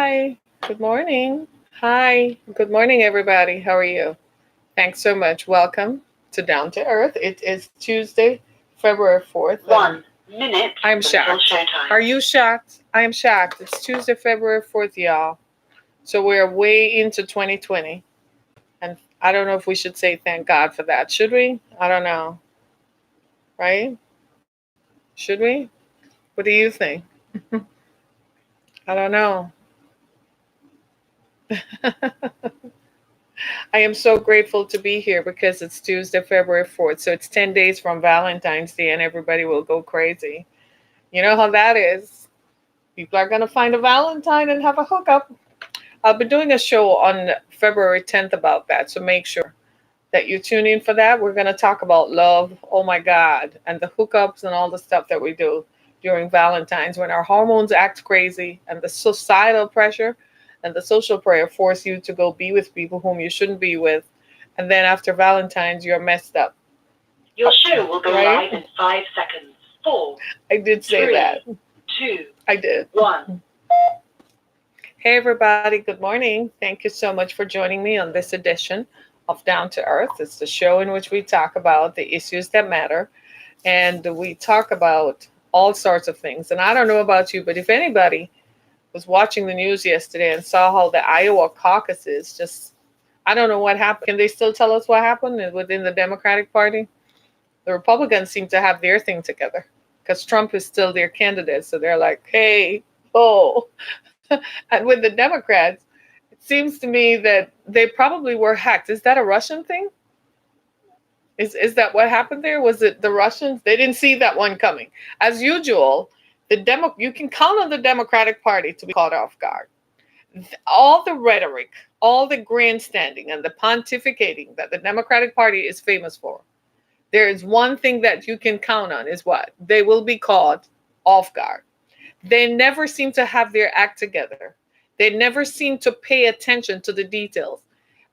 Hi, good morning. Hi, good morning, everybody. How are you? Thanks so much. Welcome to Down to Earth. It is Tuesday, February 4th. 1 minute. I'm shocked. Are you shocked? I am shocked. It's Tuesday, February 4th, y'all. So we're way into 2020. And I don't know if we should say thank God for that. Should we? I don't know. Right? Should we? What do you think? I don't know. I am so grateful to be here because it's Tuesday, February 4th. So it's 10 days from Valentine's Day and everybody will go crazy. You know how that is. People are going to find a Valentine and have a hookup. I'll be doing a show on February 10th about that. So make sure that you tune in for that. We're going to talk about love. Oh my God. And the hookups and all the stuff that we do during Valentine's when our hormones act crazy and the societal pressure and the social prayer force you to go be with people whom you shouldn't be with. And then after Valentine's, you're messed up. Your show will go live in 5 seconds. 4. I did say 3, that. 2. I did. 1. Hey, everybody. Good morning. Thank you so much for joining me on this edition of Down to Earth. It's the show in which we talk about the issues that matter and we talk about all sorts of things. And I don't know about you, but if anybody was watching the news yesterday and saw how the Iowa caucuses just, I don't know what happened. Can they still tell us what happened within the Democratic Party? The Republicans seem to have their thing together because Trump is still their candidate. So they're like, hey, oh. And with the Democrats, it seems to me that they probably were hacked. Is that a Russian thing? Is that what happened there? Was it the Russians? They didn't see that one coming. As usual, you can count on the Democratic Party to be caught off guard. All the rhetoric, all the grandstanding and the pontificating that the Democratic Party is famous for. There is one thing that you can count on is what? They will be caught off guard. They never seem to have their act together. They never seem to pay attention to the details.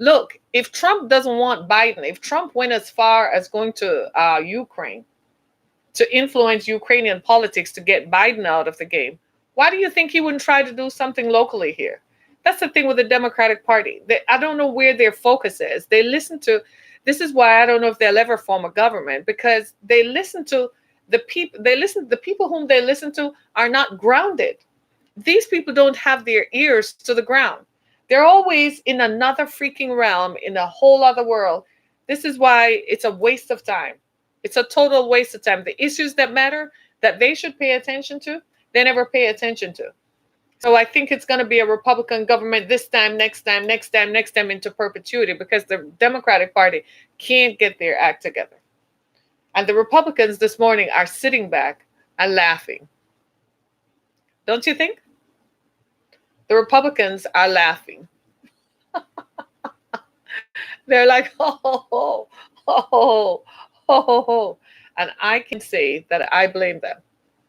Look, if Trump doesn't want Biden, if Trump went as far as going to Ukraine to influence Ukrainian politics to get Biden out of the game, why do you think he wouldn't try to do something locally here? That's the thing with the Democratic Party. I don't know where their focus is. This is why I don't know if they'll ever form a government because they listen to the people whom they listen to are not grounded. These people don't have their ears to the ground. They're always in another freaking realm, in a whole other world. This is why it's a waste of time. It's a total waste of time. The issues that matter, that they should pay attention to, they never pay attention to. So I think it's going to be a Republican government this time, next time, next time, next time into perpetuity because the Democratic Party can't get their act together. And the Republicans this morning are sitting back and laughing. Don't you think? The Republicans are laughing. They're like, oh, oh, oh. And I can say that I blame them.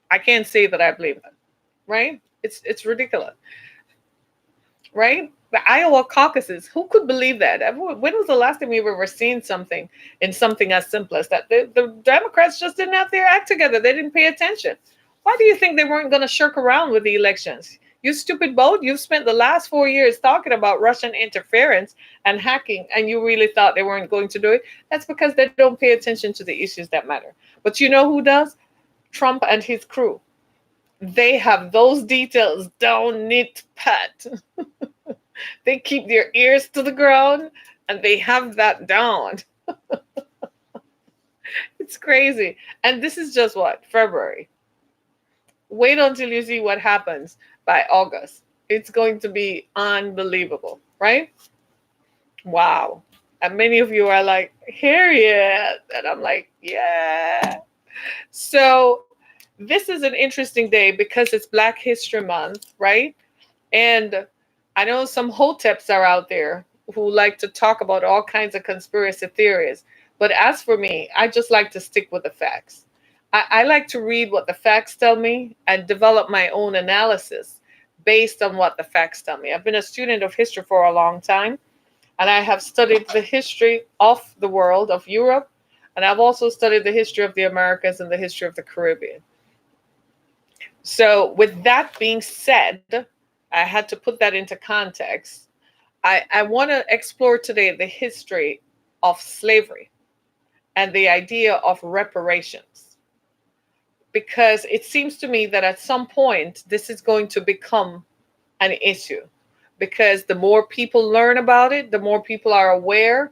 I can't say that I blame them. Right? It's ridiculous. Right? The Iowa caucuses, who could believe that? When was the last time you've ever seen something in something as simple as that? The Democrats just didn't have their act together. They didn't pay attention. Why do you think they weren't going to shirk around with the elections? You stupid boat, you've spent the last 4 years talking about Russian interference and hacking, and you really thought they weren't going to do it? That's because they don't pay attention to the issues that matter. But you know who does? Trump and his crew. They have those details down neat pat. They keep their ears to the ground and they have that down. It's crazy. And this is just what? February. Wait until you see what happens by August. It's going to be unbelievable, right? Wow. And many of you are like, Harriet. And I'm like, yeah. So this is an interesting day because it's Black History Month, right? And I know some hoteps are out there who like to talk about all kinds of conspiracy theories. But as for me, I just like to stick with the facts. I like to read what the facts tell me and develop my own analysis based on what the facts tell me. I've been a student of history for a long time, and I have studied the history of the world, of Europe, and I've also studied the history of the Americas and the history of the Caribbean. So with that being said, I had to put that into context. I want to explore today the history of slavery and the idea of reparations, because it seems to me that at some point this is going to become an issue, because the more people learn about it, the more people are aware,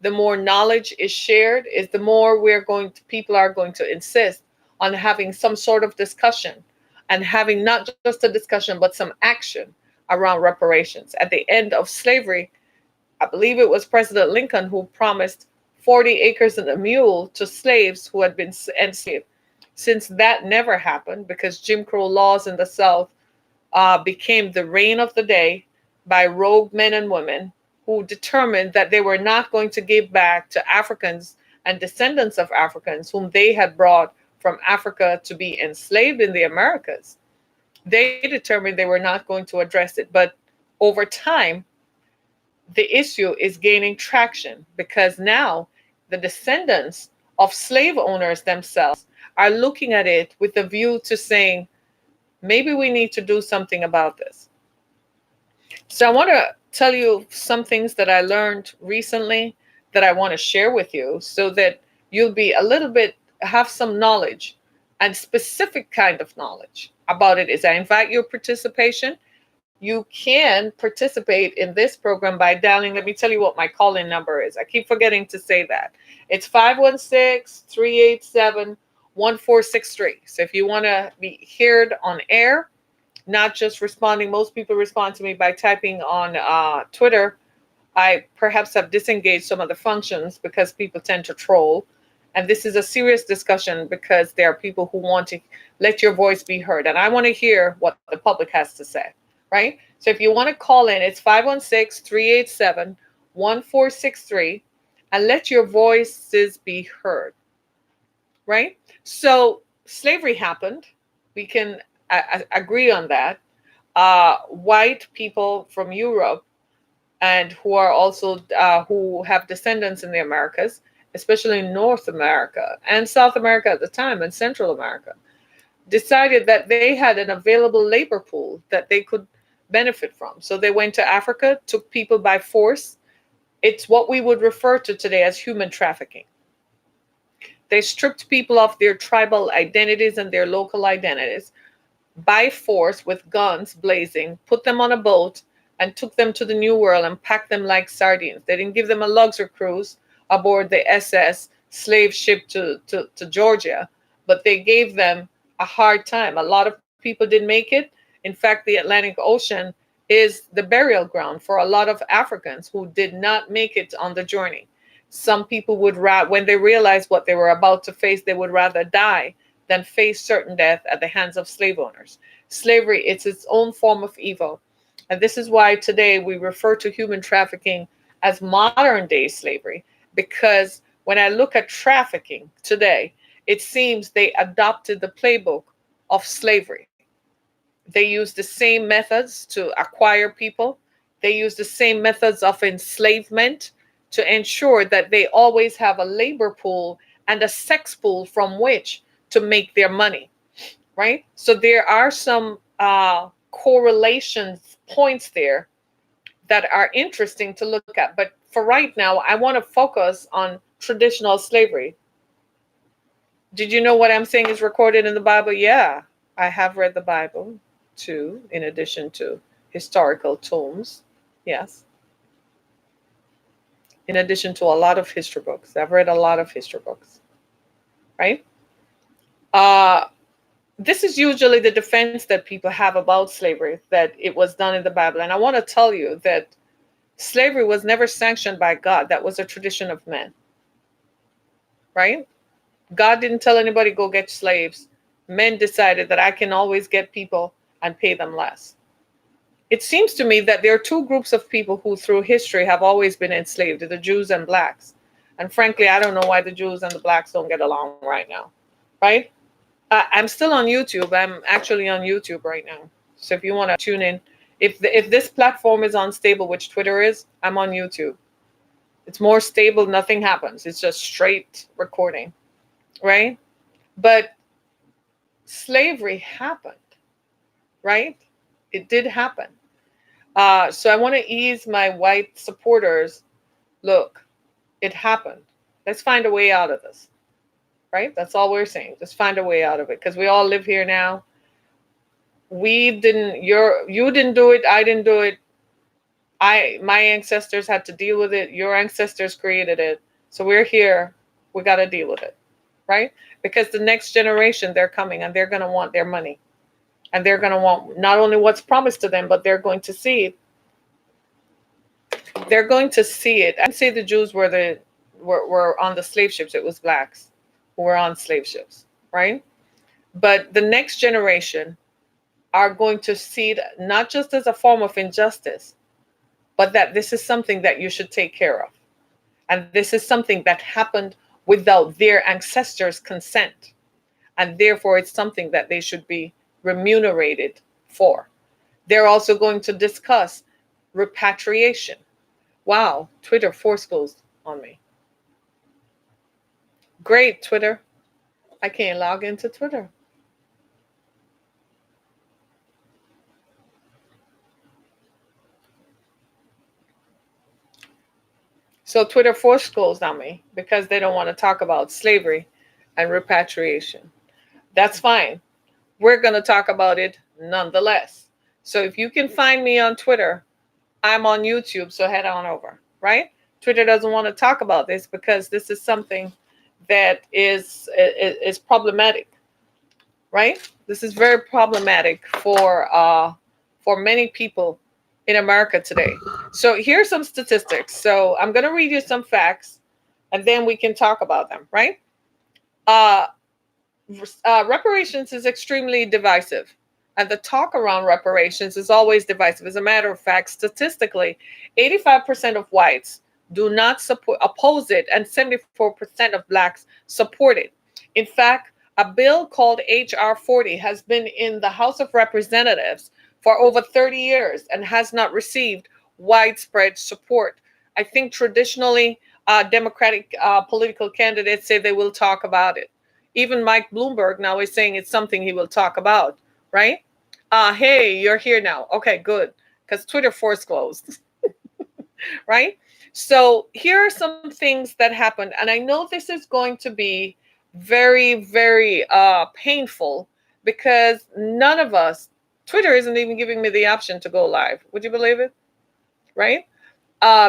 the more knowledge is shared, is the more people are going to insist on having some sort of discussion, and having not just a discussion but some action around reparations. At the end of slavery, I believe it was President Lincoln who promised 40 acres and a mule to slaves who had been enslaved. Since that never happened, because Jim Crow laws in the South became the reign of the day by rogue men and women who determined that they were not going to give back to Africans and descendants of Africans whom they had brought from Africa to be enslaved in the Americas. They determined they were not going to address it. But over time, the issue is gaining traction, because now the descendants of slave owners themselves are looking at it with a view to saying, maybe we need to do something about this. So I want to tell you some things that I learned recently that I want to share with you, so that you'll be a little bit, have some knowledge and specific kind of knowledge about it. Is I invite your participation. You can participate in this program by dialing. Let me tell you what my call-in number is. I keep forgetting to say that. It's 516-387-1463. So if you want to be heard on air, not just responding. Most people respond to me by typing on Twitter. I perhaps have disengaged some of the functions because people tend to troll. And this is a serious discussion, because there are people who want to let your voice be heard. And I want to hear what the public has to say, right? So if you want to call in, it's 516-387-1463, and let your voices be heard, right? So slavery happened. We can agree on that. White people from Europe, and who are also who have descendants in the Americas, especially North America and South America at the time, and Central America, decided that they had an available labor pool that they could benefit from. So they went to Africa, took people by force. It's what we would refer to today as human trafficking. They stripped people of their tribal identities and their local identities by force, with guns blazing, put them on a boat, and took them to the New World and packed them like sardines. They didn't give them a luxury cruise aboard the SS slave ship to Georgia, but they gave them a hard time. A lot of people didn't make it. In fact, the Atlantic Ocean is the burial ground for a lot of Africans who did not make it on the journey. Some people would, when they realized what they were about to face, they would rather die than face certain death at the hands of slave owners. Slavery, it's its own form of evil. And this is why today we refer to human trafficking as modern day slavery, because when I look at trafficking today, it seems they adopted the playbook of slavery. They use the same methods to acquire people. They use the same methods of enslavement to ensure that they always have a labor pool and a sex pool from which to make their money, right? So there are some correlation points there that are interesting to look at. But for right now, I want to focus on traditional slavery. Did you know what I'm saying is recorded in the Bible? Yeah, I have read the Bible too, in addition to historical tomes. Yes. In addition to a lot of history books. I've read a lot of history books, right? Uh, this is usually the defense that people have about slavery, that it was done in the Bible. And I want to tell you that slavery was never sanctioned by God. That was a tradition of men, right? God didn't tell anybody go get slaves. Men decided that I can always get people and pay them less. It seems to me that there are two groups of people who through history have always been enslaved, the Jews and blacks. And frankly, I don't know why the Jews and the blacks don't get along right now, right? I'm still on YouTube. I'm actually on YouTube right now. So if you want to tune in, if this platform is unstable, which Twitter is, I'm on YouTube. It's more stable. Nothing happens. It's just straight recording, right? But slavery happened, right? It did happen. So I want to ease my white supporters. Look, it happened. Let's find a way out of this, right? That's all we're saying. Just find a way out of it because we all live here now. You didn't do it. I didn't do it. My ancestors had to deal with it. Your ancestors created it. So we're here. We got to deal with it, right? Because the next generation, they're coming and they're going to want their money. And they're going to want not only what's promised to them, but they're going to see it. They're going to see it. I didn't say the Jews were on the slave ships. It was blacks who were on slave ships, right? But the next generation are going to see it not just as a form of injustice, but that this is something that you should take care of. And this is something that happened without their ancestors' consent. And therefore, it's something that they should be remunerated for. They're also going to discuss repatriation. Wow, Twitter forced on me. Great, Twitter. I can't log into Twitter. So Twitter forced on me because they don't want to talk about slavery and repatriation. That's fine. We're going to talk about it nonetheless. So if you can find me on Twitter, I'm on YouTube, so head on over, right? Twitter doesn't want to talk about this because this is something that is problematic, right? This is very problematic for many people in America today. So here's some statistics. So I'm going to read you some facts, and then we can talk about them, right? Reparations is extremely divisive. And the talk around reparations is always divisive. As a matter of fact, statistically, 85% of whites do not oppose it, and 74% of blacks support it. In fact, a bill called H.R. 40 has been in the House of Representatives for over 30 years and has not received widespread support. I think traditionally, Democratic political candidates say they will talk about it. Even Mike Bloomberg now is saying it's something he will talk about, right? Hey, you're here now. Okay, good. Because Twitter force closed, right? So here are some things that happened. And I know this is going to be very, very painful because none of us, Twitter isn't even giving me the option to go live. Would you believe it? Right?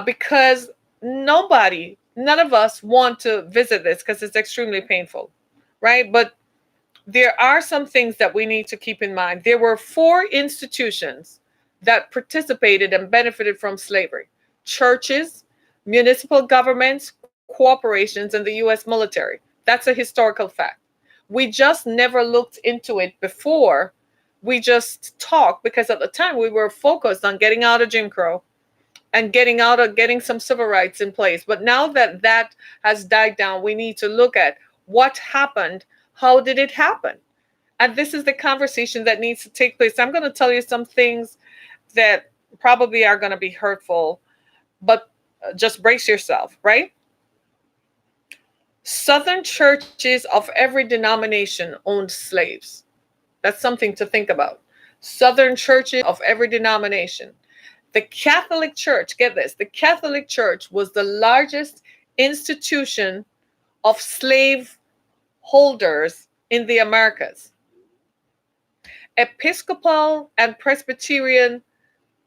Because none of us want to visit this because it's extremely painful, right? But there are some things that we need to keep in mind. There were 4 institutions that participated and benefited from slavery: churches, municipal governments, corporations, and the U.S. military. That's a historical fact. We just never looked into it before. We just talked because at the time we were focused on getting out of Jim Crow and getting some civil rights in place. But now that that has died down, we need to look at what happened. How did it happen? And this is the conversation that needs to take place. I'm going to tell you some things that probably are going to be hurtful, but just brace yourself, right? Southern churches of every denomination owned slaves. That's something to think about. Southern churches of every denomination. The Catholic Church, get this, the Catholic Church was the largest institution of slave holders in the Americas. Episcopal and Presbyterian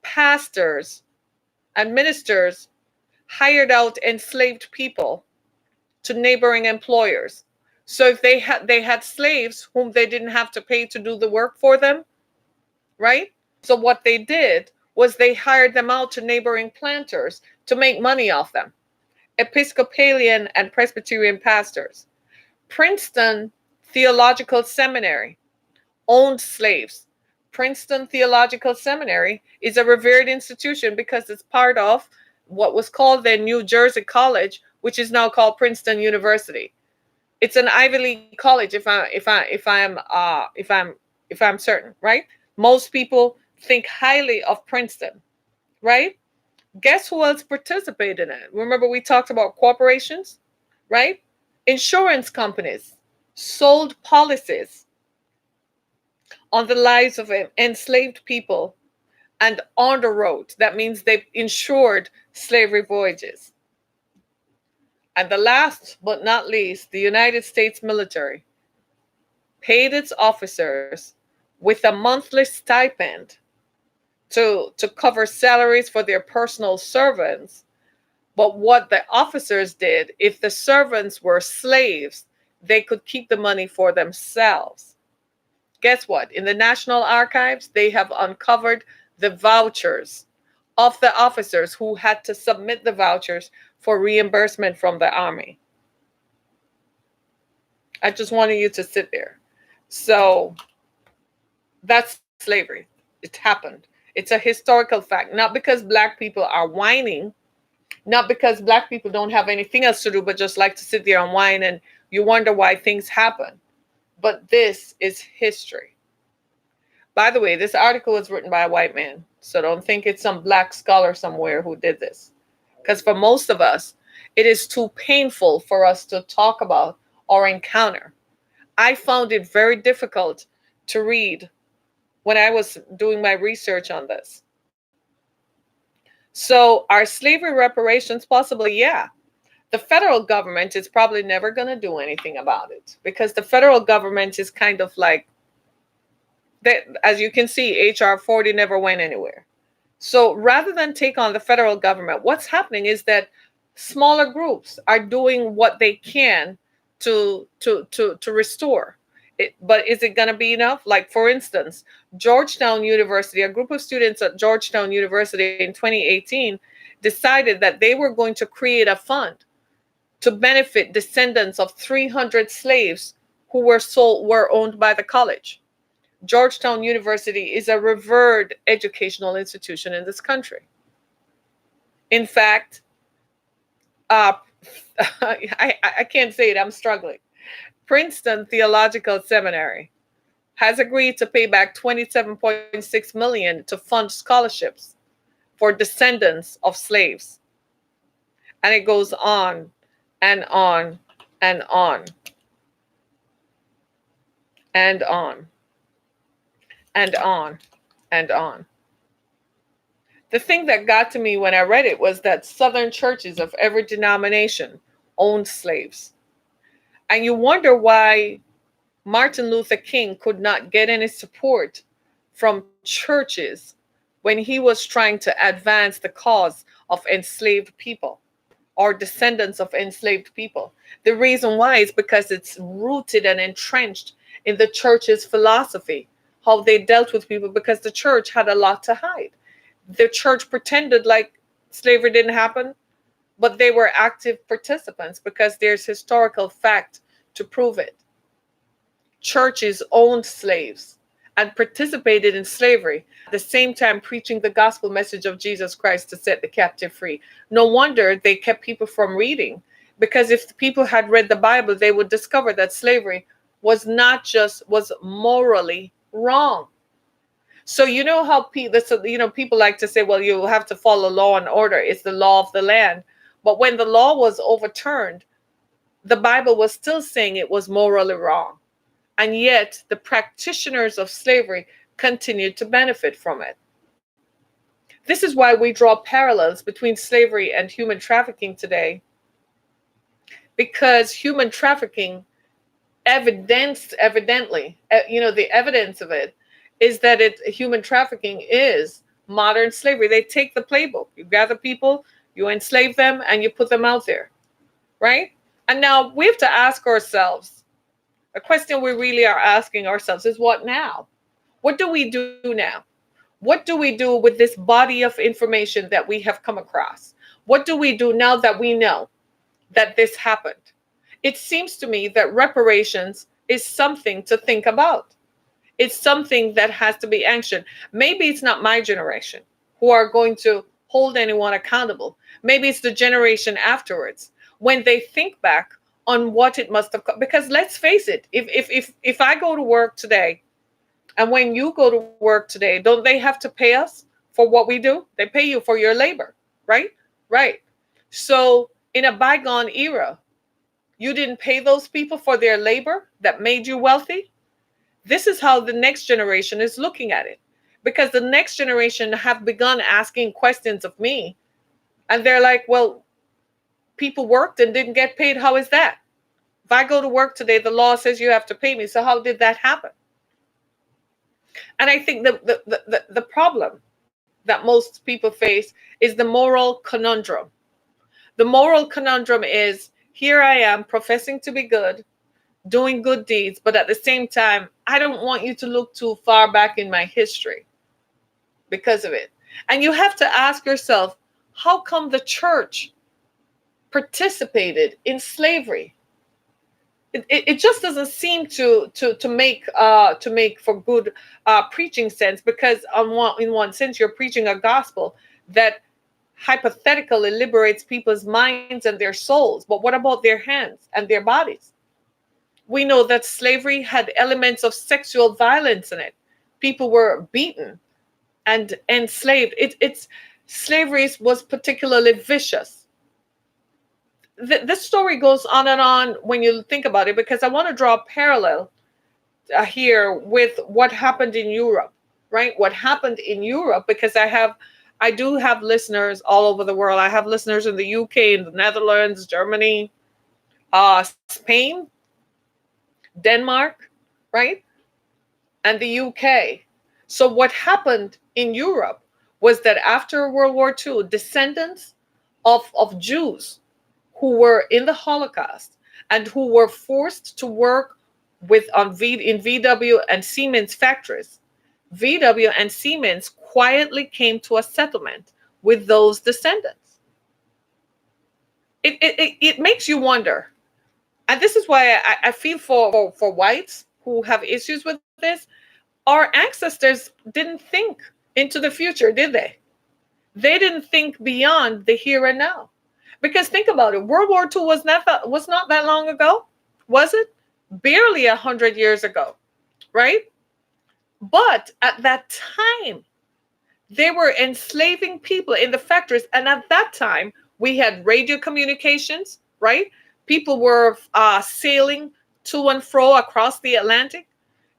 pastors and ministers hired out enslaved people to neighboring employers. So if they had slaves whom they didn't have to pay to do the work for them, right? So what they did was they hired them out to neighboring planters to make money off them. Episcopalian and Presbyterian pastors. Princeton Theological Seminary owned slaves. Princeton Theological Seminary is a revered institution because it's part of what was called the New Jersey College, which is now called Princeton University. It's an Ivy League college, if I'm certain, right? Most people think highly of Princeton, right? Guess who else participated in it? Remember we talked about corporations, right? Insurance companies sold policies on the lives of enslaved people and on the road. That means they insured slavery voyages. And the last but not least, the United States military paid its officers with a monthly stipend to cover salaries for their personal servants. But what the officers did, if the servants were slaves, they could keep the money for themselves. Guess what? In the National Archives, they have uncovered the vouchers of the officers who had to submit the vouchers for reimbursement from the Army. I just wanted you to sit there. So that's slavery. It happened. It's a historical fact. Not because black people are whining, not because black people don't have anything else to do but just like to sit there and whine and you wonder why things happen. But this is history. By the way, this article was written by a white man. So don't think it's some black scholar somewhere who did this. Because for most of us, it is too painful for us to talk about or encounter. I found it very difficult to read when I was doing my research on this. So, are slavery reparations possible? Yeah. The federal government is probably never going to do anything about it because the federal government is kind of like, that, as you can see, HR 40 never went anywhere. So rather than take on the federal government, what's happening is that smaller groups are doing what they can to restore it. But is it going to be enough? Like, for instance, Georgetown University, a group of students at Georgetown University in 2018 decided that they were going to create a fund to benefit descendants of 300 slaves who were owned by the college. Georgetown University is a revered educational institution in this country. In fact, I can't say it, I'm struggling. Princeton Theological Seminary has agreed to pay back $27.6 million to fund scholarships for descendants of slaves. And it goes on and on and on and on and on and on. The thing that got to me when I read it was that Southern churches of every denomination owned slaves. And you wonder why Martin Luther King could not get any support from churches when he was trying to advance the cause of enslaved people or descendants of enslaved people. The reason why is because it's rooted and entrenched in the church's philosophy, how they dealt with people, because the church had a lot to hide. The church pretended like slavery didn't happen, but they were active participants because there's historical fact to prove it. Churches owned slaves and participated in slavery, at the same time preaching the gospel message of Jesus Christ to set the captive free. No wonder they kept people from reading, because if the people had read the Bible, they would discover that slavery was morally wrong. So you know how people like to say, well, you have to follow law and order. It's the law of the land. But when the law was overturned, the Bible was still saying it was morally wrong. And yet the practitioners of slavery continued to benefit from it. This is why we draw parallels between slavery and human trafficking today, because human trafficking evidently, the evidence of it is that human trafficking is modern slavery. They take the playbook. You gather people, you enslave them, and you put them out there, right? And now we have to ask ourselves, a question we really are asking ourselves is, what now? What do we do now? What do we do with this body of information that we have come across? What do we do now that we know that this happened? It seems to me that reparations is something to think about. It's something that has to be actioned. Maybe it's not my generation who are going to hold anyone accountable. Maybe it's the generation afterwards, when they think back on what it must have, because let's face it, if I go to work today, and when you go to work today, don't they have to pay us for what we do? They pay you for your labor, right? Right. So in a bygone era, you didn't pay those people for their labor that made you wealthy. This is how the next generation is looking at it. because the next generation have begun asking questions of me. And they're like, well, people worked and didn't get paid. How is that? If I go to work today, the law says you have to pay me. So how did that happen? And I think the problem that most people face is the moral conundrum. The moral conundrum is, here I am professing to be good, doing good deeds, but at the same time, I don't want you to look too far back in my history because of it. And you have to ask yourself, how come the church participated in slavery? It just doesn't seem to make for good preaching sense, because in one sense you're preaching a gospel that hypothetically liberates people's minds and their souls, but what about their hands and their bodies? We know that slavery had elements of sexual violence in it. People were beaten and enslaved. It's slavery was particularly vicious. This story goes on and on when you think about it, because I want to draw a parallel here with what happened in Europe, right? What happened in Europe, because I do have listeners all over the world. I have listeners in the UK, in the Netherlands, Germany, Spain, Denmark, right? And the UK. So what happened in Europe was that after World War II, descendants of Jews who were in the Holocaust and who were forced to work in VW and Siemens factories, VW and Siemens quietly came to a settlement with those descendants. It makes you wonder. And this is why I feel for whites who have issues with this. Our ancestors didn't think into the future, did they? They didn't think beyond the here and now. Because think about it, World War II was not that long ago, was it? Barely 100 years ago, right? But at that time, they were enslaving people in the factories. And at that time, we had radio communications, right? People were sailing to and fro across the Atlantic.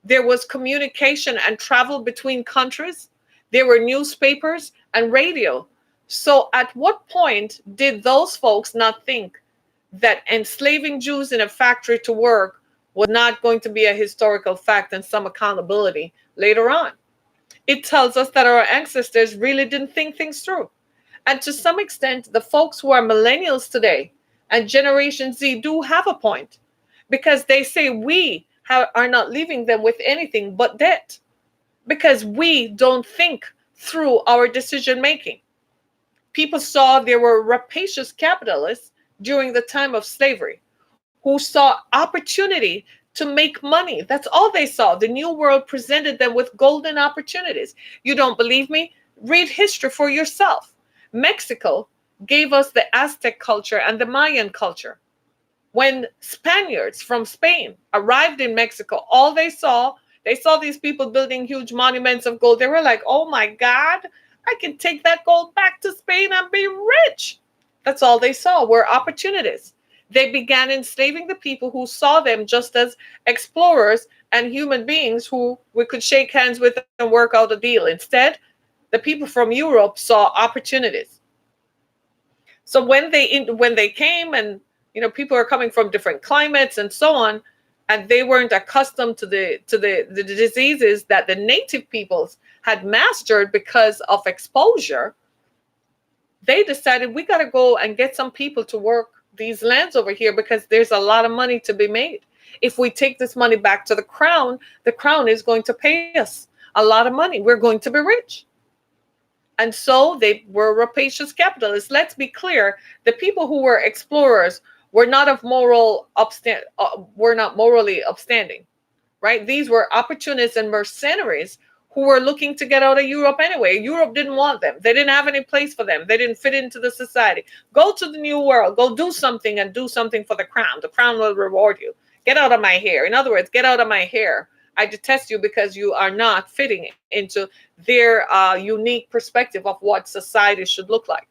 There was communication and travel between countries. There were newspapers and radio. So at what point did those folks not think that enslaving Jews in a factory to work was not going to be a historical fact and some accountability later on? It tells us that our ancestors really didn't think things through. And to some extent, the folks who are millennials today and Generation Z do have a point, because they say we are not leaving them with anything but debt, because we don't think through our decision making. People saw there were rapacious capitalists during the time of slavery who saw opportunity to make money. That's all they saw. The New World presented them with golden opportunities. You don't believe me? Read history for yourself. Mexico gave us the Aztec culture and the Mayan culture. When Spaniards from Spain arrived in Mexico, all they saw these people building huge monuments of gold. They were like, oh my God, I can take that gold back to Spain and be rich. That's all they saw were opportunities. They began enslaving the people who saw them just as explorers and human beings who we could shake hands with and work out a deal. Instead, the people from Europe saw opportunities. So when they came, and people are coming from different climates and so on, and they weren't accustomed to the diseases that the native peoples had mastered because of exposure, they decided we got to go and get some people to work these lands over here, because there's a lot of money to be made. If we take this money back to the crown is going to pay us a lot of money. We're going to be rich. And so they were rapacious capitalists. Let's be clear, the people who were explorers were not morally upstanding, right? These were opportunists and mercenaries who were looking to get out of Europe anyway. Europe didn't want them. They didn't have any place for them. They didn't fit into the society. Go to the New World. Go do something, and do something for the crown. The crown will reward you. Get out of my hair. In other words, get out of my hair. I detest you because you are not fitting into their unique perspective of what society should look like.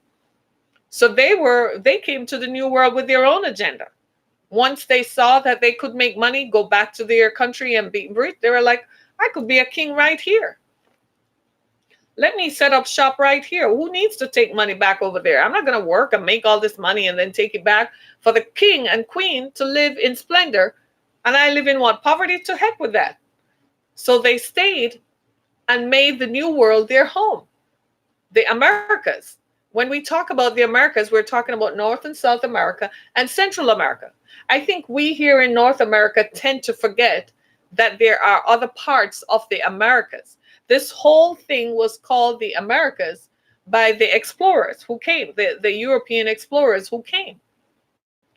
So they came to the New World with their own agenda. Once they saw that they could make money, go back to their country and be rich, they were like, I could be a king right here. Let me set up shop right here. Who needs to take money back over there? I'm not going to work and make all this money and then take it back for the king and queen to live in splendor. And I live in what? Poverty? To heck with that. So they stayed and made the new world their home, the Americas. When we talk about the Americas, we're talking about North and South America and Central America. I think we here in North America tend to forget that there are other parts of the Americas. This whole thing was called the Americas by the explorers who came, the European explorers who came.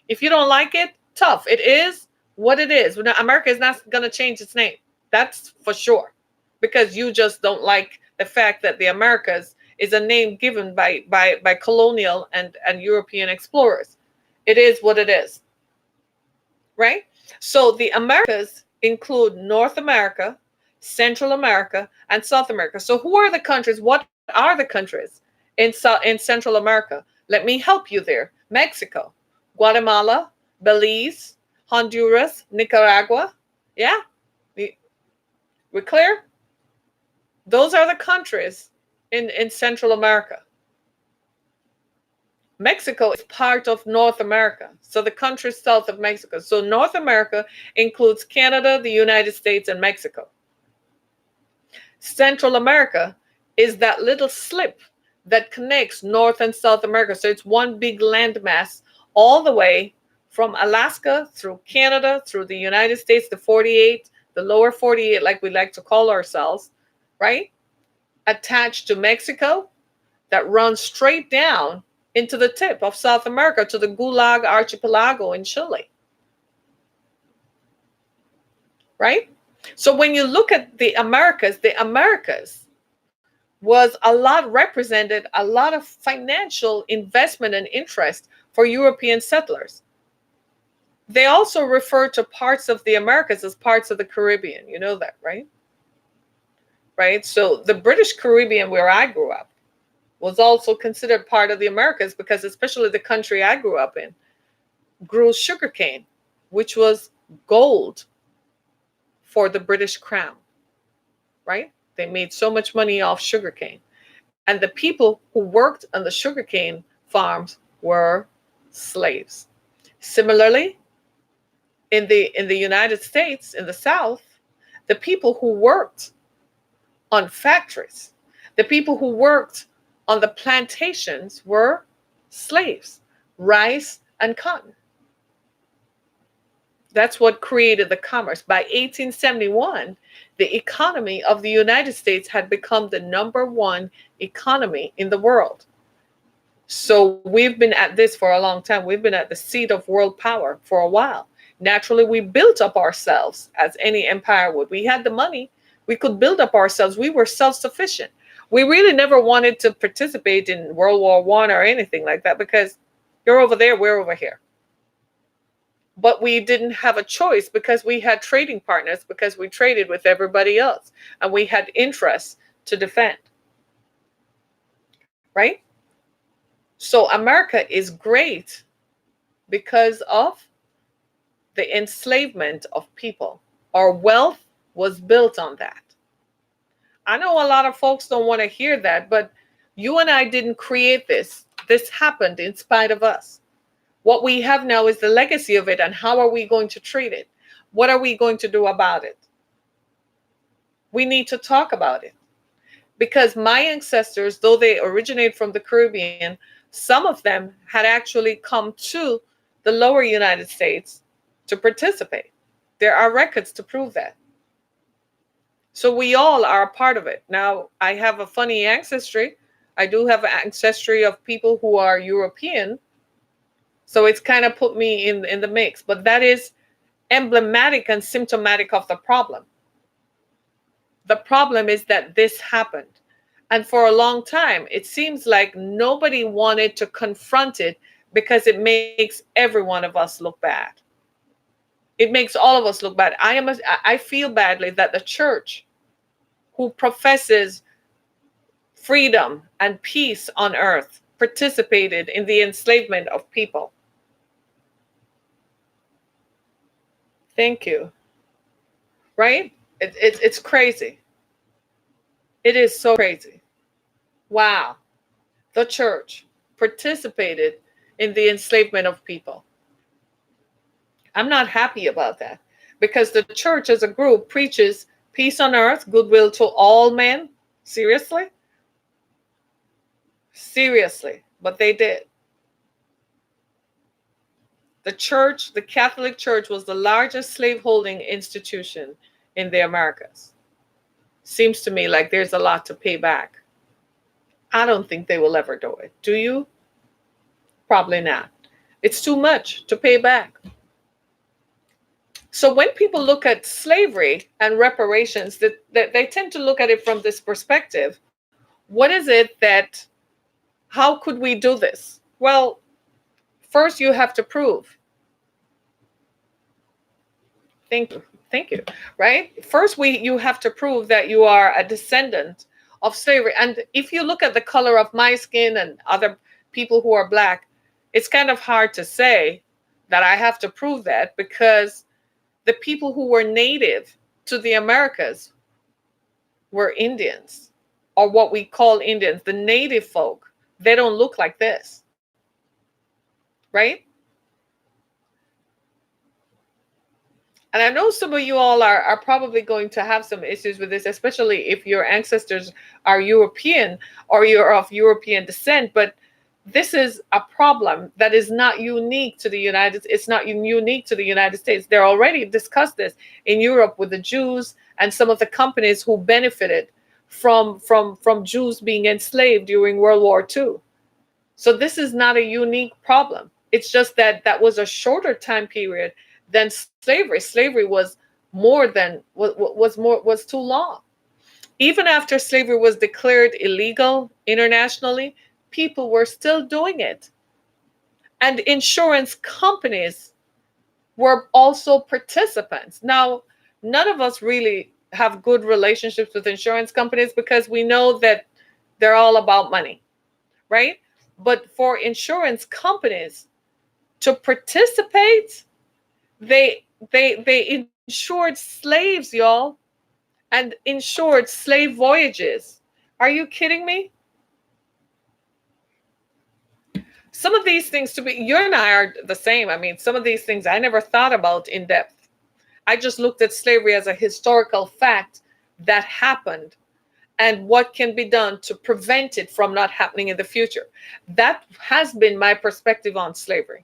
If you don't like it, tough. It is what it is. America is not going to change its name. That's for sure. Because you just don't like the fact that the Americas is a name given by colonial and European explorers. It is what it is. Right? So the Americas include North America, Central America, and South America. So who are the countries? What are the countries in Central America? Let me help you there. Mexico, Guatemala, Belize, Honduras, Nicaragua. Yeah? We're clear? Those are the countries in Central America. Mexico is part of North America. So the countries south of Mexico. So North America includes Canada, the United States, and Mexico. Central America is that little slip that connects North and South America. So it's one big landmass all the way from Alaska through Canada, through the United States, the 48, the lower 48, like we like to call ourselves, right? Attached to Mexico, that runs straight down into the tip of South America to the Gulag Archipelago in Chile. Right? So when you look at the Americas was a lot represented, a lot of financial investment and interest for European settlers. They also refer to parts of the Americas as parts of the Caribbean. You know that, right? Right? So the British Caribbean, where I grew up, was also considered part of the Americas because especially the country I grew up in grew sugarcane, which was gold for the British crown, right? They made so much money off sugarcane. And the people who worked on the sugarcane farms were slaves. Similarly, in the United States, in the South, the people who worked on factories, the people who worked on the plantations were slaves, rice and cotton. That's what created the commerce. By 1871, the economy of the United States had become the number one economy in the world. So we've been at this for a long time. We've been at the seat of world power for a while. Naturally, we built up ourselves as any empire would. We had the money. We could build up ourselves. We were self-sufficient. We really never wanted to participate in World War I or anything like that because you're over there, we're over here. But we didn't have a choice because we had trading partners, because we traded with everybody else and we had interests to defend. Right? So America is great because of the enslavement of people. Our wealth was built on that. I know a lot of folks don't want to hear that, but you and I didn't create this. This happened in spite of us. What we have now is the legacy of it, and how are we going to treat it? What are we going to do about it? We need to talk about it. Because my ancestors, though they originate from the Caribbean, some of them had actually come to the lower United States to participate. There are records to prove that. So we all are a part of it. Now, I have a funny ancestry. I do have an ancestry of people who are European. So it's kind of put me in the mix. But that is emblematic and symptomatic of the problem. The problem is that this happened. And for a long time, it seems like nobody wanted to confront it because it makes every one of us look bad. It makes all of us look bad. I feel badly that the church, who professes freedom and peace on earth, participated in the enslavement of people. Thank you. Right? It's crazy. It is so crazy. Wow. The church participated in the enslavement of people. I'm not happy about that because the church as a group preaches peace on earth, goodwill to all men. Seriously? Seriously. But they did. The church, the Catholic Church, was the largest slaveholding institution in the Americas. Seems to me like there's a lot to pay back. I don't think they will ever do it. Do you? Probably not. It's too much to pay back. So when people look at slavery and reparations, that they tend to look at it from this perspective. What is it that, how could we do this? Well, first you have to prove. Thank you. Right? First you have to prove that you are a descendant of slavery. And if you look at the color of my skin and other people who are black, it's kind of hard to say that I have to prove that because the people who were native to the Americas were Indians, or what we call Indians, the native folk. They don't look like this, right? And I know some of you all are probably going to have some issues with this, especially if your ancestors are European or you're of European descent. But this is a problem that is not unique to the United States. It's not unique to the United States. They're already discussed this in Europe with the Jews and some of the companies who benefited from Jews being enslaved during World War II. So this is not a unique problem. It's just that that was a shorter time period than slavery. Slavery was was too long. Even after slavery was declared illegal internationally, people were still doing it. And insurance companies were also participants. Now, none of us really have good relationships with insurance companies because we know that they're all about money, right? But for insurance companies to participate, they insured slaves, y'all, and insured slave voyages. Are you kidding me? Some of these things, to be, you and I are the same. I mean, some of these things I never thought about in depth. I just looked at slavery as a historical fact that happened and what can be done to prevent it from not happening in the future. That has been my perspective on slavery.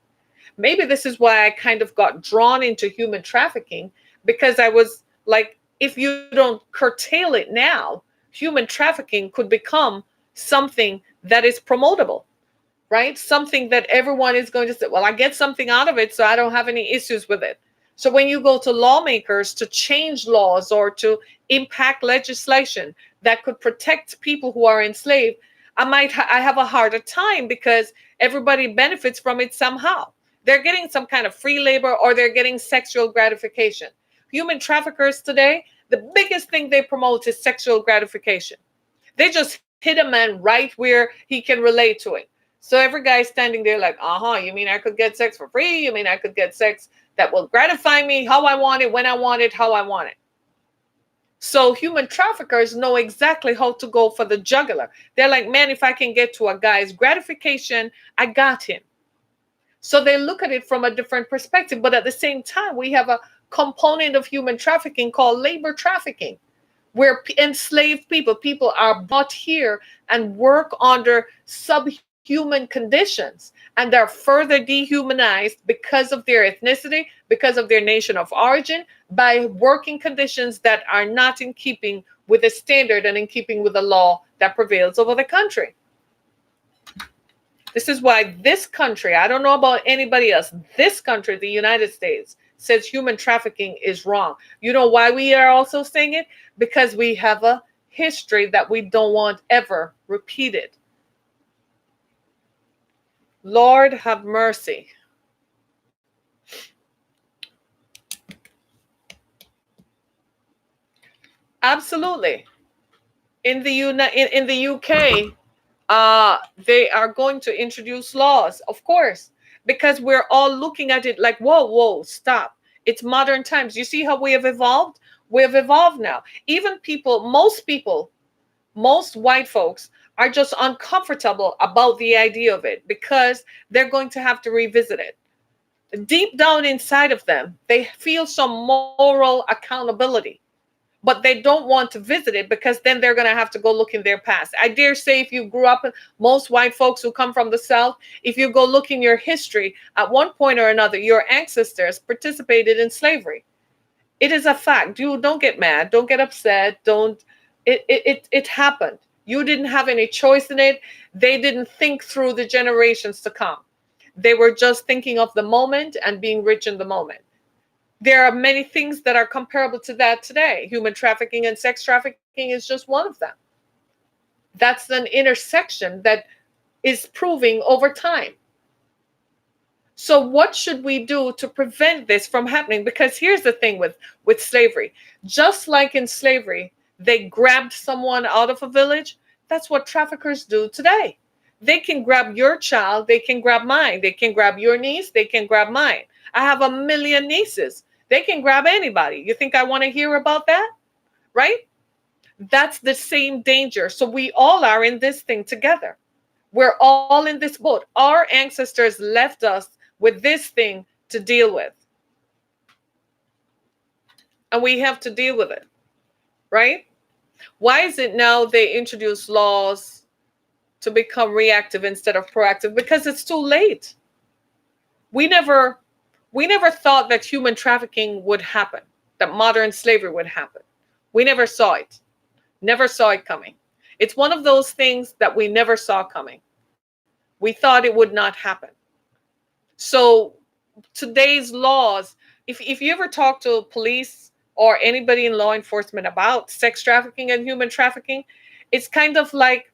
Maybe this is why I kind of got drawn into human trafficking, because I was like, if you don't curtail it now, human trafficking could become something that is promotable, right? Something that everyone is going to say, well, I get something out of it, so I don't have any issues with it. So when you go to lawmakers to change laws or to impact legislation that could protect people who are enslaved, I have a harder time because everybody benefits from it somehow. They're getting some kind of free labor or they're getting sexual gratification. Human traffickers today, the biggest thing they promote is sexual gratification. They just hit a man right where he can relate to it. So every guy standing there like, you mean I could get sex for free? You mean I could get sex that will gratify me how I want it, when I want it, how I want it? So human traffickers know exactly how to go for the jugular. They're like, man, if I can get to a guy's gratification, I got him. So they look at it from a different perspective. But at the same time, we have a component of human trafficking called labor trafficking, where enslaved people are brought here and work under subhuman conditions, and they're further dehumanized because of their ethnicity, because of their nation of origin, by working conditions that are not in keeping with the standard and in keeping with the law that prevails over the country. This is why this country, I don't know about anybody else, this country, the United States, says human trafficking is wrong. You know why we are also saying it? Because we have a history that we don't want ever repeated. Lord have mercy. Absolutely. In the UK, they are going to introduce laws, of course, because we're all looking at it like, whoa, stop. It's modern times. You see how we have evolved? We have evolved now. Even people, most people Most white folks are just uncomfortable about the idea of it because they're going to have to revisit it. Deep down inside of them, they feel some moral accountability, but they don't want to visit it because then they're going to have to go look in their past. I dare say, if you grew up, most white folks who come from the South, if you go look in your history, at one point or another, your ancestors participated in slavery. It is a fact. You don't get mad, don't get upset, don't. It happened. You didn't have any choice in it. They didn't think through the generations to come. They were just thinking of the moment and being rich in the moment. There are many things that are comparable to that today. Human trafficking and sex trafficking is just one of them. That's an intersection that is proving over time. So what should we do to prevent this from happening? Because here's the thing with slavery. Just like in slavery, they grabbed someone out of a village. That's what traffickers do today. They can grab your child. They can grab mine. They can grab your niece. They can grab mine. I have a million nieces. They can grab anybody. You think I want to hear about that? Right? That's the same danger. So we all are in this thing together. We're all in this boat. Our ancestors left us with this thing to deal with. And we have to deal with it. Right? Why is it now they introduce laws to become reactive instead of proactive? Because it's too late. We never thought that human trafficking would happen, that modern slavery would happen. We never saw it. Never saw it coming. It's one of those things that we never saw coming. We thought it would not happen. So today's laws, if you ever talk to police or anybody in law enforcement about sex trafficking and human trafficking, it's kind of like,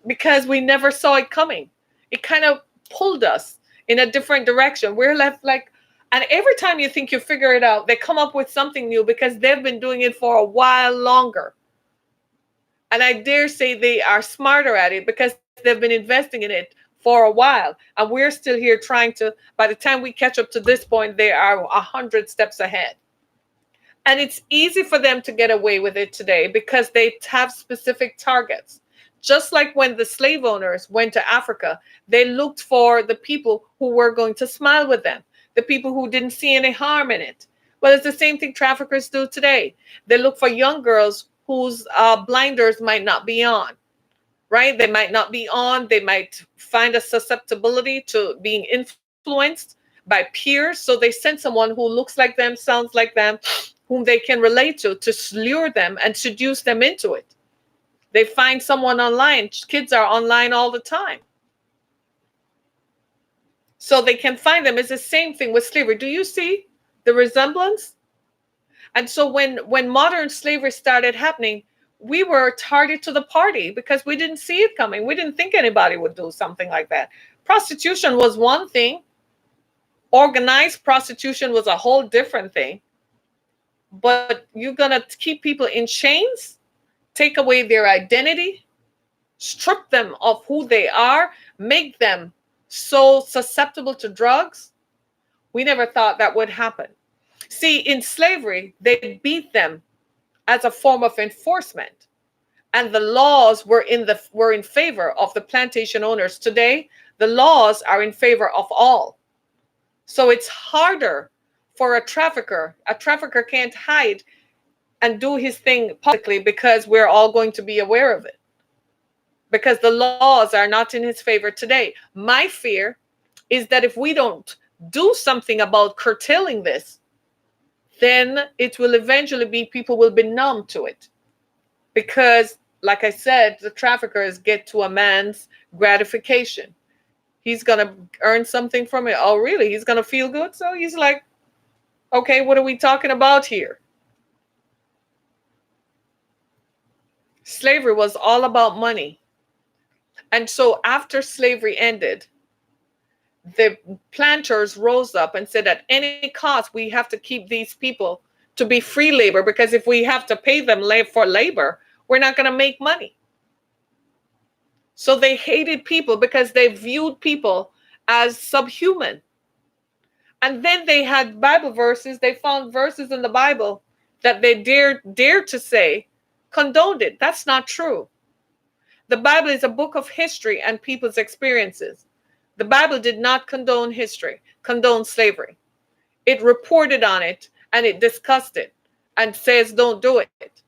because we never saw it coming. It kind of pulled us in a different direction. We're left like, and every time you think you figure it out, they come up with something new because they've been doing it for a while longer. And I dare say they are smarter at it because they've been investing in it for a while. And we're still here trying to, by the time we catch up to this point, they are 100 steps ahead. And it's easy for them to get away with it today because they have specific targets. Just like when the slave owners went to Africa, they looked for the people who were going to smile with them, the people who didn't see any harm in it. Well, it's the same thing traffickers do today. They look for young girls whose blinders might not be on, right? They might not be on. They might find a susceptibility to being influenced by peers. So they send someone who looks like them, sounds like them, whom they can relate to lure them and seduce them into it. They find someone online. Kids are online all the time. So they can find them. It's the same thing with slavery. Do you see the resemblance? And so when modern slavery started happening, we were tardy to the party because we didn't see it coming. We didn't think anybody would do something like that. Prostitution was one thing. Organized prostitution was a whole different thing. But you're going to keep people in chains, take away their identity, strip them of who they are, make them so susceptible to drugs. We never thought that would happen. See, in slavery, they beat them as a form of enforcement, and the laws were in favor of the plantation owners. Today, the laws are in favor of all. So it's harder for a trafficker. A trafficker can't hide and do his thing publicly because we're all going to be aware of it, because the laws are not in his favor today. My fear is that if we don't do something about curtailing this, then it will eventually be, people will be numb to it. Because, like I said, the traffickers get to a man's gratification. He's going to earn something from it. Oh, really? He's going to feel good? So he's like, okay, what are we talking about here? Slavery was all about money. And so after slavery ended, the planters rose up and said, at any cost, we have to keep these people to be free labor, because if we have to pay them for labor, we're not going to make money. So they hated people because they viewed people as subhuman. And then they had Bible verses. They found verses in the Bible that they dare to say condoned it. That's not true. The Bible is a book of history and people's experiences. The Bible did not condone slavery. It reported on it and it discussed it and says don't do it.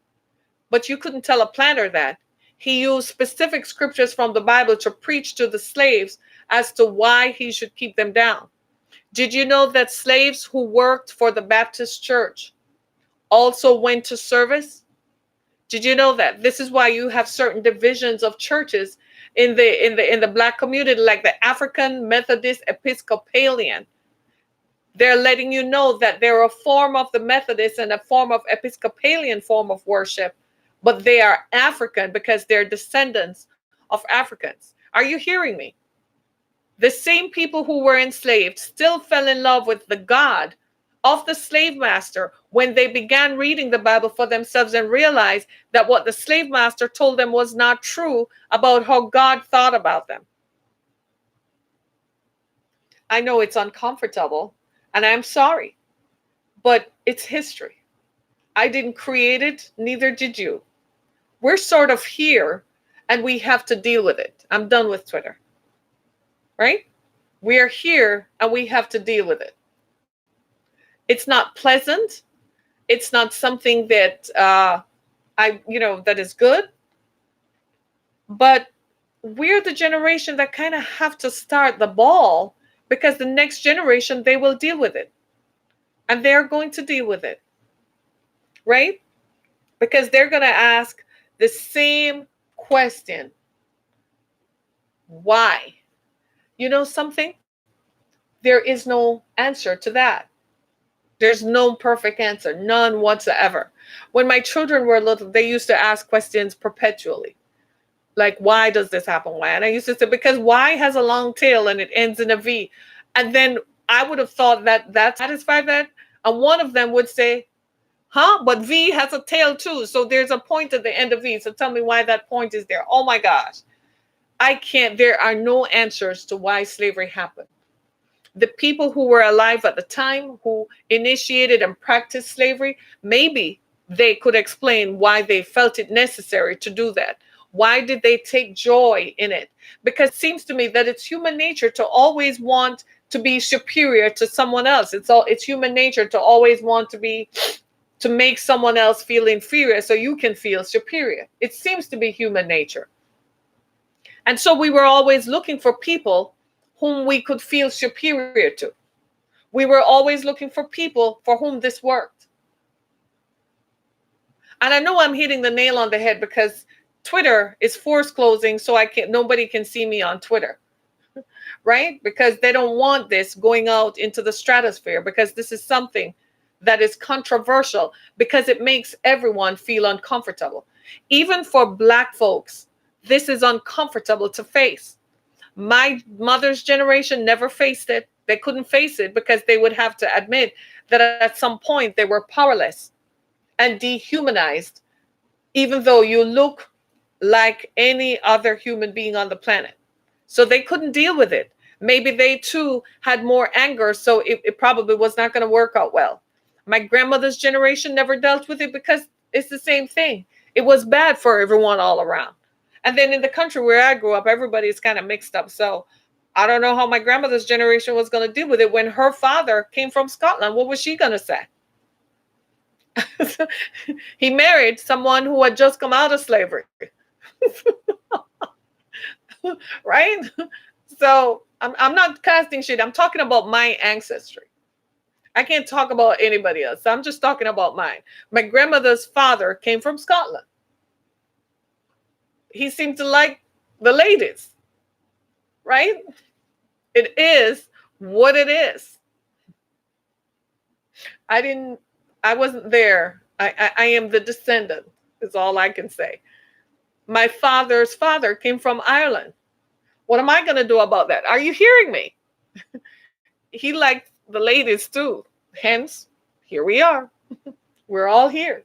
But you couldn't tell a planter that. He used specific scriptures from the Bible to preach to the slaves as to why he should keep them down. Did you know that slaves who worked for the Baptist church also went to service? Did you know that? This is why you have certain divisions of churches in the black community, like the African Methodist Episcopalian. They're letting you know that they're a form of the Methodist and a form of Episcopalian form of worship, but they are African because they're descendants of Africans. Are you hearing me? The same people who were enslaved still fell in love with the God of the slave master when they began reading the Bible for themselves and realized that what the slave master told them was not true about how God thought about them. I know it's uncomfortable, and I'm sorry, but it's history. I didn't create it, neither did you. We're sort of here, and we have to deal with it. I'm done with Twitter. Right? We are here, and we have to deal with it. It's not pleasant. It's not something that that is good. But we're the generation that kind of have to start the ball, because the next generation, they will deal with it. And they're going to deal with it. Right? Because they're going to ask the same question. Why? You know something? There is no answer to that. There's no perfect answer, none whatsoever. When my children were little, they used to ask questions perpetually. Like, why does this happen? Why? And I used to say, because Y has a long tail and it ends in a V. And then I would have thought that satisfied that. And one of them would say, huh? But V has a tail too. So there's a point at the end of V. So tell me why that point is there. Oh my gosh. There are no answers to why slavery happened. The people who were alive at the time, who initiated and practiced slavery, maybe they could explain why they felt it necessary to do that. Why did they take joy in it? Because it seems to me that it's human nature to always want to be superior to someone else. It's human nature to always want to make someone else feel inferior so you can feel superior. It seems to be human nature. And so we were always looking for people whom we could feel superior to. We were always looking for people for whom this worked. And I know I'm hitting the nail on the head because Twitter is forced closing, so nobody can see me on Twitter. Right? Because they don't want this going out into the stratosphere, because this is something that is controversial, because it makes everyone feel uncomfortable. Even for Black folks, this is uncomfortable to face. My mother's generation never faced it. They couldn't face it because they would have to admit that at some point they were powerless and dehumanized, even though you look like any other human being on the planet. So they couldn't deal with it. Maybe they too had more anger, so it probably was not going to work out well. My grandmother's generation never dealt with it because it's the same thing. It was bad for everyone all around. And then in the country where I grew up, everybody's kind of mixed up. So I don't know how my grandmother's generation was going to deal with it. When her father came from Scotland, what was she going to say? He married someone who had just come out of slavery. Right? So I'm not casting shit. I'm talking about my ancestry. I can't talk about anybody else. I'm just talking about mine. My grandmother's father came from Scotland. He seemed to like the ladies, right? It is what it is. I wasn't there. I am the descendant, is all I can say. My father's father came from Ireland. What am I going to do about that? Are you hearing me? He liked the ladies too. Hence, here we are. We're all here.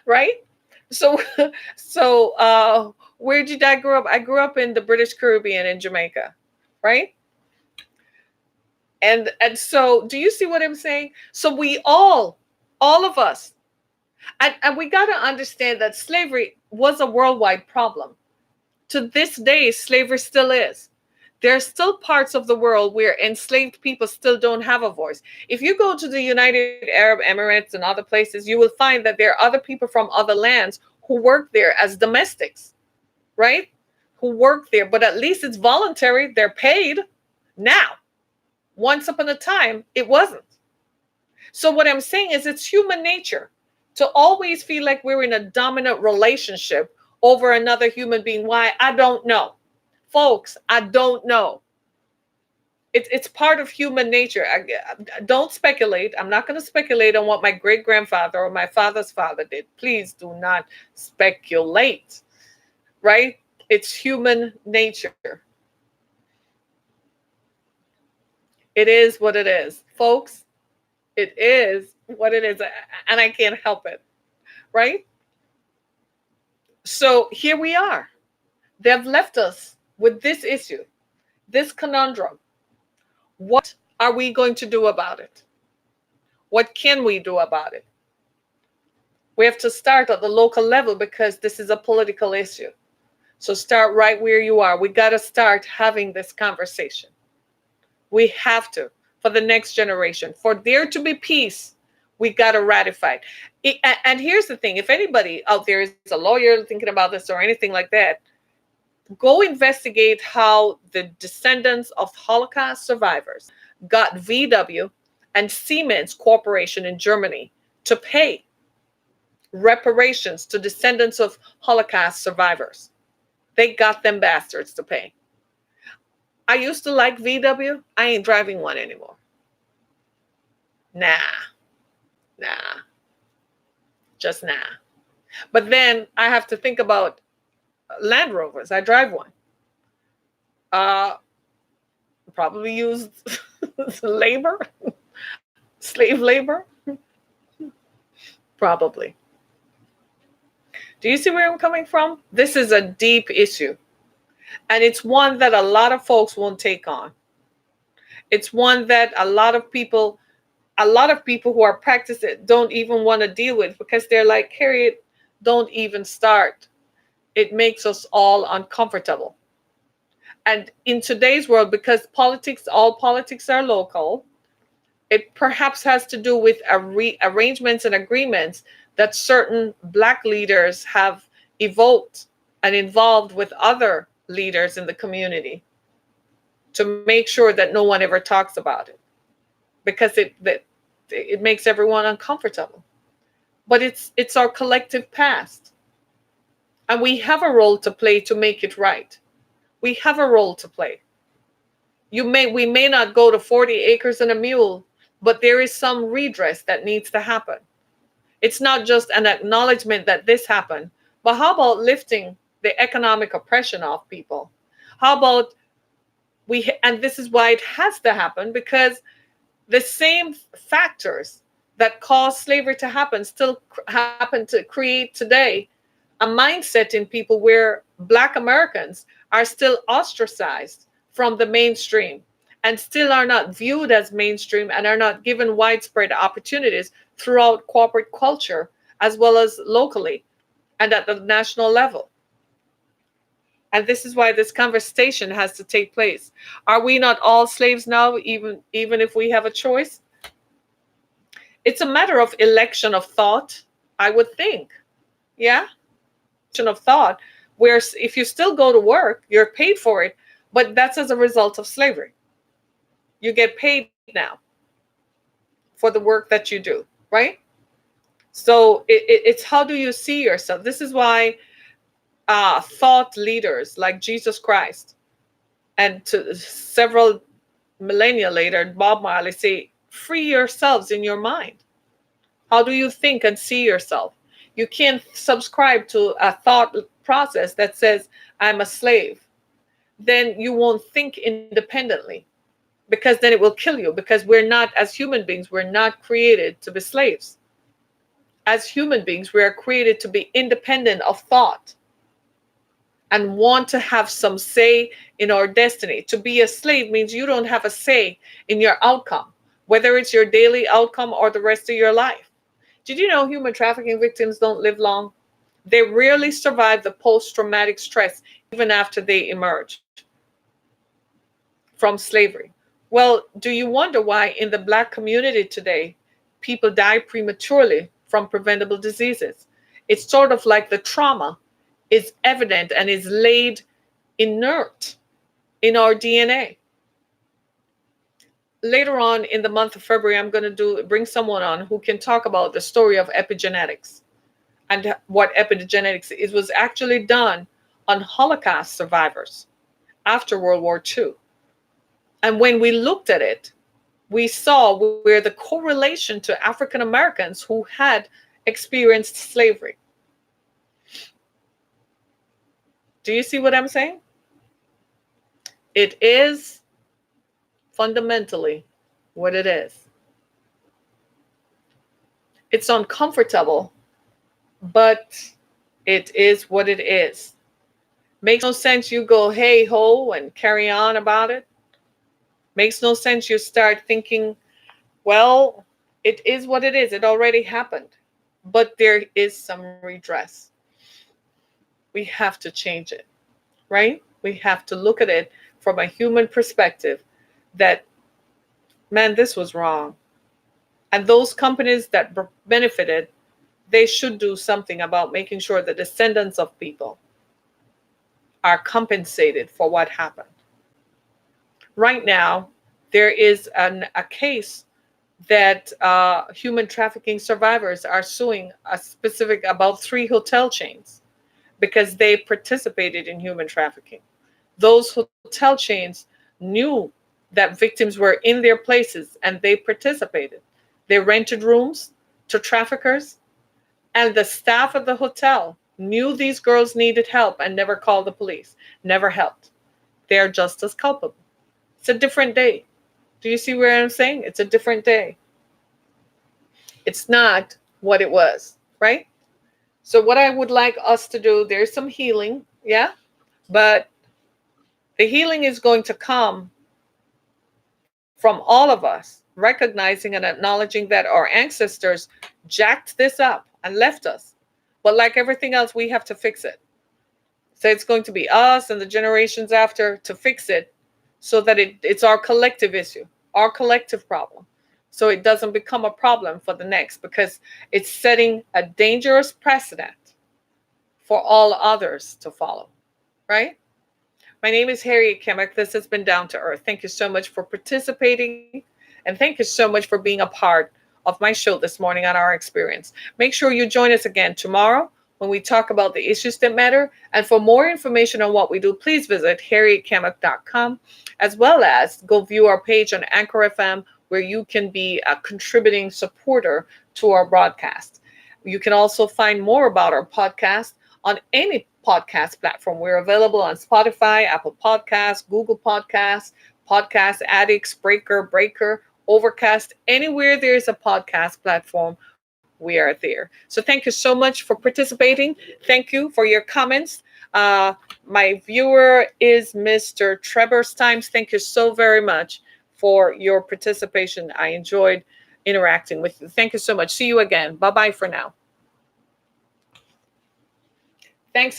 Right? So where did I grow up? I grew up in the British Caribbean in Jamaica, right? And so do you see what I'm saying? So we all of us, and we got to understand that slavery was a worldwide problem. To this day, slavery still is. There are still parts of the world where enslaved people still don't have a voice. If you go to the United Arab Emirates and other places, you will find that there are other people from other lands who work there as domestics, right? Who work there, but at least it's voluntary. They're paid. Now, once upon a time, it wasn't. So, what I'm saying is, it's human nature to always feel like we're in a dominant relationship over another human being. Why? I don't know. Folks, I don't know. It's part of human nature. I don't speculate. I'm not going to speculate on what my great grandfather or my father's father did. Please do not speculate, right? It's human nature. It is what it is, folks. It is what it is, and I can't help it, right? So here we are. They've left us with this issue, this conundrum. What are we going to do about it? What can we do about it? We have to start at the local level because this is a political issue. So start right where you are. We got to start having this conversation. We have to, for the next generation. For there to be peace, we got to ratify it. And here's the thing. If anybody out there is a lawyer thinking about this or anything like that, go investigate how the descendants of Holocaust survivors got VW and Siemens Corporation in Germany to pay reparations to descendants of Holocaust survivors. They got them bastards to pay. I used to like VW. I ain't driving one anymore. Nah, just nah. But then I have to think about Land Rovers. I drive one. Probably used labor, slave labor. Probably. Do you see where I'm coming from? This is a deep issue. And it's one that a lot of folks won't take on. It's one that a lot of people who are practicing don't even want to deal with because they're like, Harriet, don't even start. It makes us all uncomfortable. And in today's world, because all politics are local, it perhaps has to do with arrangements and agreements that certain Black leaders have evoked and involved with other leaders in the community to make sure that no one ever talks about it, because it makes everyone uncomfortable. But it's our collective past, and we have a role to play to make it right. We have a role to play. We may not go to 40 acres and a mule, but there is some redress that needs to happen. It's not just an acknowledgement that this happened, but how about lifting the economic oppression off people? How about and this is why it has to happen, because the same factors that caused slavery to happen still happen to create today a mindset in people where Black Americans are still ostracized from the mainstream and still are not viewed as mainstream and are not given widespread opportunities throughout corporate culture as well as locally and at the national level. And this is why this conversation has to take place. Are we not all slaves now, even if we have a choice? It's a matter of election of thought, I would think. Yeah? Election of thought, where if you still go to work, you're paid for it, but that's as a result of slavery. You get paid now for the work that you do, right? So it's how do you see yourself? This is why thought leaders like Jesus Christ and to several millennia later, Bob Marley say, free yourselves in your mind. How do you think and see yourself? You can't subscribe to a thought process that says, I'm a slave. Then you won't think independently, because then it will kill you, because we're not, as human beings, we're not created to be slaves. As human beings, we are created to be independent of thought. and want to have some say in our destiny. To be a slave means you don't have a say in your outcome, whether it's your daily outcome or the rest of your life. Did you know human trafficking victims don't live long? They rarely survive the post traumatic stress even after they emerge from slavery. Well, do you wonder why in the Black community today people die prematurely from preventable diseases? It's sort of like the trauma is evident and is laid inert in our DNA. Later on in the month of February, I'm going to bring someone on who can talk about the story of epigenetics and what epigenetics is. Was actually done on Holocaust survivors after World War II. And when we looked at it, we saw where the correlation to African Americans who had experienced slavery. Do you see what I'm saying? It is fundamentally what it is. It's uncomfortable, but it is what it is. Makes no sense you go hey ho and carry on about it. Makes no sense you start thinking, well, it is what it is. It already happened. But there is some redress. We have to change it, right? We have to look at it from a human perspective that, man, this was wrong. And those companies that benefited, they should do something about making sure the descendants of people are compensated for what happened. Right now, there is a case that human trafficking survivors are suing a specific about 3 hotel chains because they participated in human trafficking. Those hotel chains knew that victims were in their places and they participated. They rented rooms to traffickers, and the staff of the hotel knew these girls needed help and never called the police, never helped. They are just as culpable. It's a different day. Do you see where I'm saying? It's a different day. It's not what it was, right? So what I would like us to do, there's some healing, yeah? But the healing is going to come from all of us recognizing and acknowledging that our ancestors jacked this up and left us. But like everything else, we have to fix it. So it's going to be us and the generations after to fix it so that it's our collective issue, our collective problem. So it doesn't become a problem for the next, because it's setting a dangerous precedent for all others to follow, right? My name is Harriet Kimmick. This has been Down to Earth. Thank you so much for participating, and thank you so much for being a part of my show this morning on Our Experience. Make sure you join us again tomorrow when we talk about the issues that matter. And for more information on what we do, please visit harrietkimmick.com, as well as go view our page on Anchor FM, where you can be a contributing supporter to our broadcast. You can also find more about our podcast on any podcast platform. We're available on Spotify, Apple Podcasts, Google Podcasts, Podcast Addicts, Breaker, Overcast. Anywhere there's a podcast platform, we are there. So thank you so much for participating. Thank you for your comments. My viewer is Mr. Trevor Stimes. Thank you so very much for your participation. I enjoyed interacting with you. Thank you so much. See you again. Bye-bye for now. Thanks.